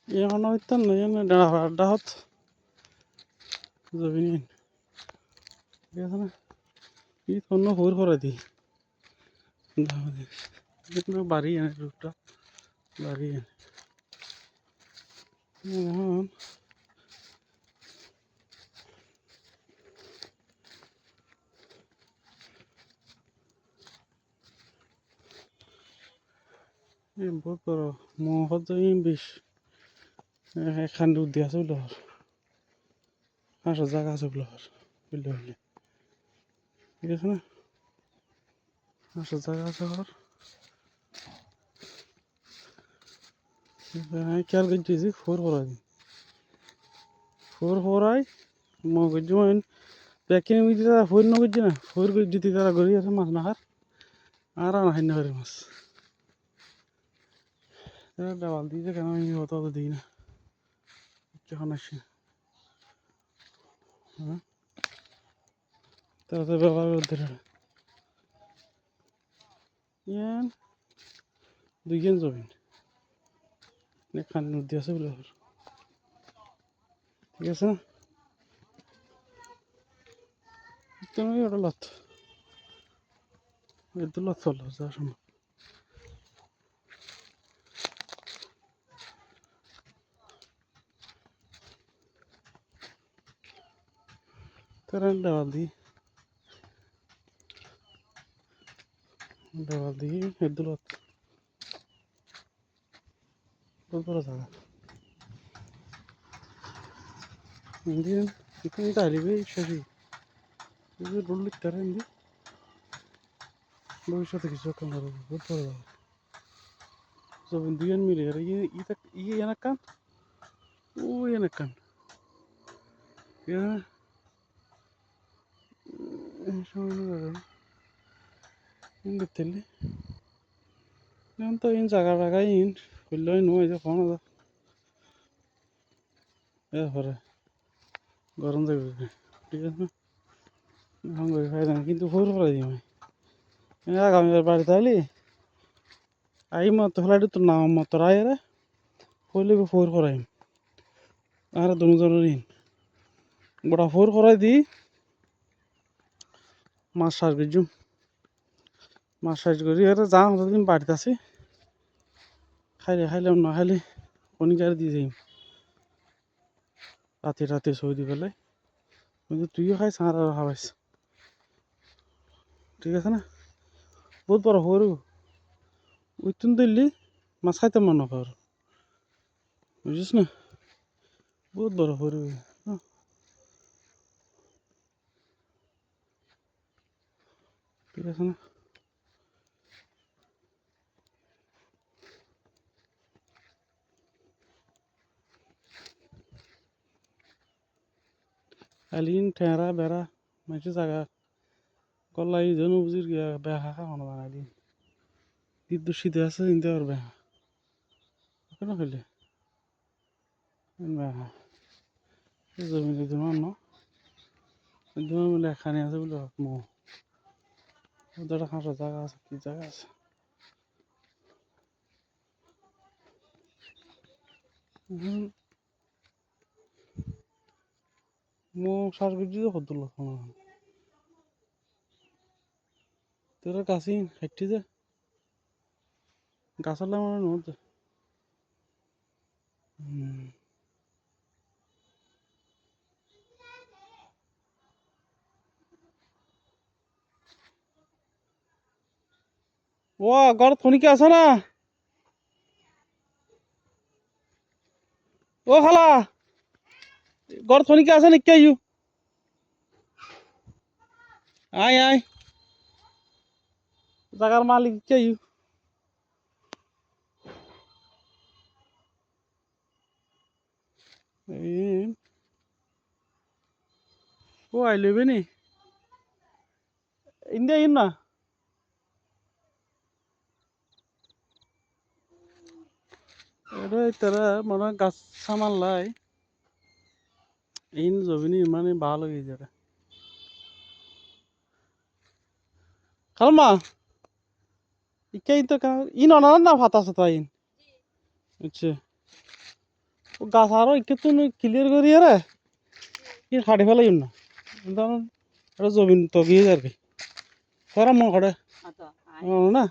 এখন হইতো না আড্ডা হত যাবি নি ঠিক আছে না ই অন্য ভোর করাই দি বাড়ি আনে রূপটা বাড়ি আনে এখন বহুত বড় মহৎ বেশ এখান উদ্দি আছে বলে হাঁসের জায়গা আছে বলে বুঝলে বুঝলে ঠিক আছে না হাঁসের জায়গা আছে ঘর খেয়াল করছি ফোর ফরাই ফোর ফরাই মগজ প্যাকিং বুঝছি তারা ফোর না বুঝছি না ফোর করছি তারা গড়ি আছে মাছ না খার আর হাই না করে মাছ ডাবাল দিয়েছে কেন আমি অত অত দিই না যখন আসি হ্যাঁ তারা তো ব্যবহার করতে ইয়ান দুইজন যাবেন এখান নদী আছে বলে ঠিক আছে না তুমি ওটা লত এত লত চলো যাওয়ার সময় তারা দেওয়াল দিই এত লত বড় জায়গা ইন্ডিয়ান এখানে তারিবে শেষই রোল লিখতে পারে হিন্দি ভবিষ্যতে কিছু একটা করবো বহুত বড় জায়গা সব দুজন মিলে আর ইয়ে এনাক কান ও এনাক কান দেখতেলি এখন তো ইন জায়গা টাগা ইন করলেই নয় যে ফোন এরপরে গরম যাবে ঠিক আছে না এখন করে খাই দাম কিন্তু ফোর করে দিই আমি আগামী বাড়িতে আইলি আই মতো ফ্লাইট তো নাম মতো রায় রে হইলে ফোর করাইম আর দুজনের ইন গোটা ফোর করাই দিই মাছ সাজ করছুম মাছ সাজ করি আর যাম যতদিন বাড়িতে আছি খাইলাম না খাইলে কণিকার দিয়ে যাইম রাতে রাতে সৌদি পেলে কিন্তু তুইও খাইস আর খাওয়াইস ঠিক আছে না বহুত বড় সরু ওইতুন দিল্লি মাছ খাইতে মন নকর বুঝিস না বহুত বড় সরু ঠিক আছে না আলিন ঠেরা বেড়া মাঝে জায়গা কল্লা এই জন বুঝির গিয়া বেহা খাওয়ানো বাঙালি ঈদ শীতে আছে চিনতে পারবে কেন খেলে বেহা জমি তোমার ন তোমার মিলে এখানে আছে বলে মো ওদের হাঁটার জায়গা আছে কি জায়গা আছে মো শ্বাস করছি তো কত লোক তোরা কাশি হাঁটছি যে গাছালে আমার নদী ও ঘর থনিকে আছে না ও খালা ঘর থনিকে আছে নাকি আইউ আয় আয় জাগার মালিক কে আইউ ও আই লইবে নি ইন্ডিয়া ইন না এটা তারা মানে গাছ সামাল্লাই ইন জমিনি মানে ভালো হয়ে যাবে খালমা ইকে ইন তো ইন অনার না ভাত আছে তাই ইন আচ্ছা ও গাছ আরও একটু ক্লিয়ার করিয়ে রে কি কাটি ফেলাই না ধরুন এটা জমিন তো গিয়ে আর কি করা মন করে না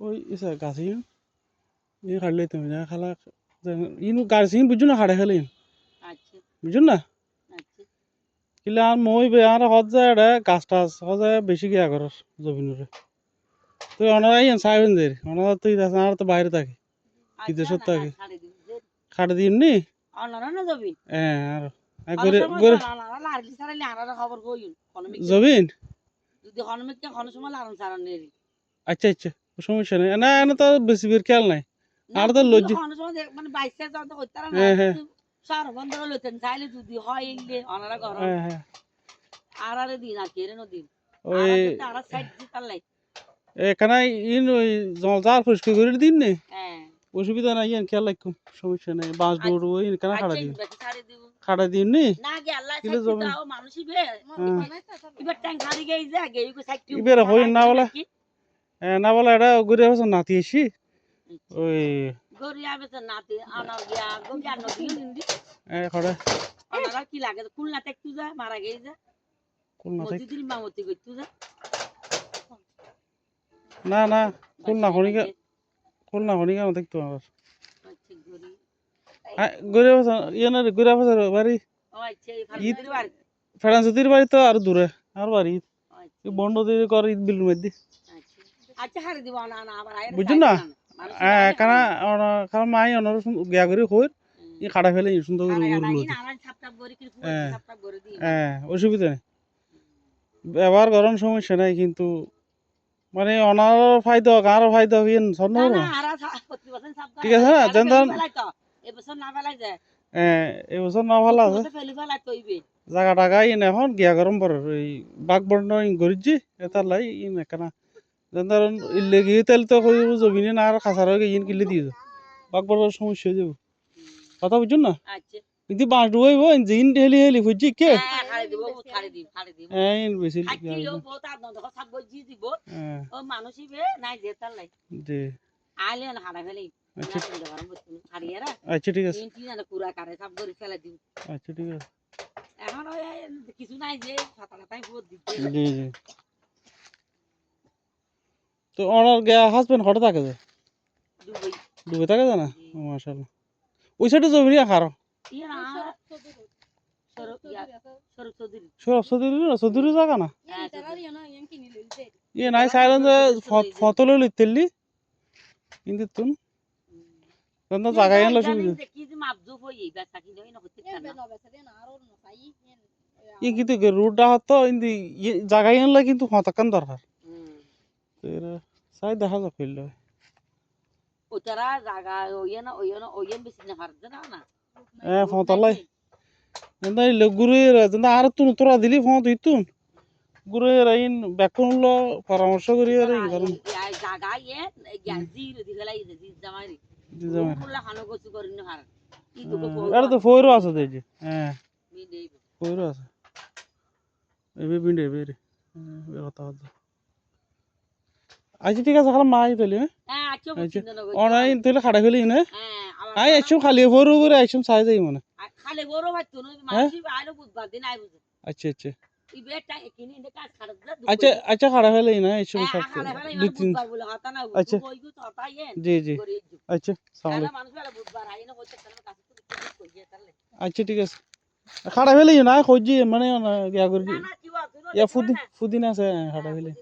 ওই ইসা গাছ ইয়ে কাটলে তুমি যা খালা ইনু গাছ বুঝছো না কাটে ফেলে বুঝছো না কিলে আর মই বে আর হজ যায় এটা গাছ টাছ হজ যায় বেশি গিয়া কর জমিনের তুই ওনারা ইয়েন সাইবেন যে ওনারা তুই আর তো বাইরে থাকে বিদেশত থাকে খাটে দিন নি হ্যাঁ আর জমিন আচ্ছা আচ্ছা সমস্যা নেই না এনে তো বেশি বের খেয়াল নাই আর তো লজ্জা হ্যাঁ হ্যাঁ এখানে ইন ওই জাল পরিষ্কার করে দিন নে অসুবিধা নাই ইন খেয়াল রাখুন সমস্যা নেই বাঁশ দৌড় ওই কেনা খাটা দিন নি এবার হই না বলে না বলে এটা ঘুরে বছর নাতি এসি ওই কি লাগে খুলনা থেকে যা মারা গেই যা মসজিদের ইমামতি করতে যা না না খুলনা খনিকা দেখতো আবার ঘুরে বছর ইয়ে না ঘুরে বছর বাড়ি ফেরানসুতির বাড়ি তো আর দূরে আর বাড়ি বন্ধ দিয়ে কর ঈদ বিল মধ্যে বুঝছেন না কারণ মাই অনার গিয়া করে হই ই খাটা ফেলে সুন্দর হ্যাঁ অসুবিধা নেই ব্যবহার গরম সমস্যা নাই কিন্তু মানে অনার ফায়দা হোক আর ফায়দা হোক ইন স্বর্ণ ঠিক আছে না যেন এবছর না ভালো আছে জায়গা টাকা ইন এখন গিয়া গরম পড়ে ওই বাঘ বর্ণ গরিজি এটার লাই ইন একখানা যেন ধরুন ইলে গিয়ে তেল তো জমিনে না আর খাসার হয়ে ইন কিলে দিয়ে বাঘ বড় সমস্যা হয়ে যাব কথা বুঝুন না কিন্তু বাঁশ ডুবাইব জিন হেলি হেলি বুঝছি কে বেশি আচ্ছা ঠিক আছে আচ্ছা ঠিক আছে কিছু নাই যে জি জি তো ওনার হাজবেন্ড হঠাৎ থাকে যে ডুবে থাকে না মাশাআল্লাহ ওই সাইডে জমি খারো চৌধুরী জায়গা না ইয়ে নাই চাইলেন যে ফতলে লিতেলি কিন্তু তুমি জায়গা এনলো ই কিন্তু রোডটা হতো জায়গা এনলে কিন্তু হতকান দরকার চাই দেখা যাক ফেললে ওটারা জায়গা ওইন বেশি না পারছে না ফতলাই গুরু আর তুন তোরা দিলি ফত ইতুন গুরু রাইন ব্যাকুল পরামর্শ করি আর জায়গা ইয়ে জির দিলাই জামাই এটা তো ফয়রো আছে দেখি হ্যাঁ ফয়রো আছে এবে বিন্ডে বেরে কথা কথা আচ্ছা ঠিক আছে খালাম মা আই তাহলে হ্যাঁ আচ্ছা অনলাইন তাহলে খাড়া ফেলি না আই একদম খালি ফয়রো করে একদম সাই যাই মনে খালি বড় ভাই তো মাসি আইলো বুধবার দিন আই বুঝে আচ্ছা আচ্ছা ইবেটা কিনি ইন্দে কাজ খাড়া আচ্ছা আচ্ছা খাড়া ফেলি না একদম সব দুই তিন বুধবার বলে হতা না আচ্ছা কইগু তো হতা ইয়ে জি জি আচ্ছা সালাম মানুষ বলে বুধবার আইনো হচ্ছে তাহলে কাছে তো কই গিয়ে তাহলে আচ্ছা ঠিক আছে খাড়া ফেলি না খোঁজি মানে ইয়া করি ইয়া ফুদিনা আছে খাড়া ফেলি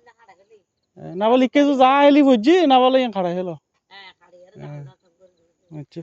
না বলে কে যা এলি বুঝি না বলে খাড়া ফেলো হ্যাঁ খাড়া আচ্ছা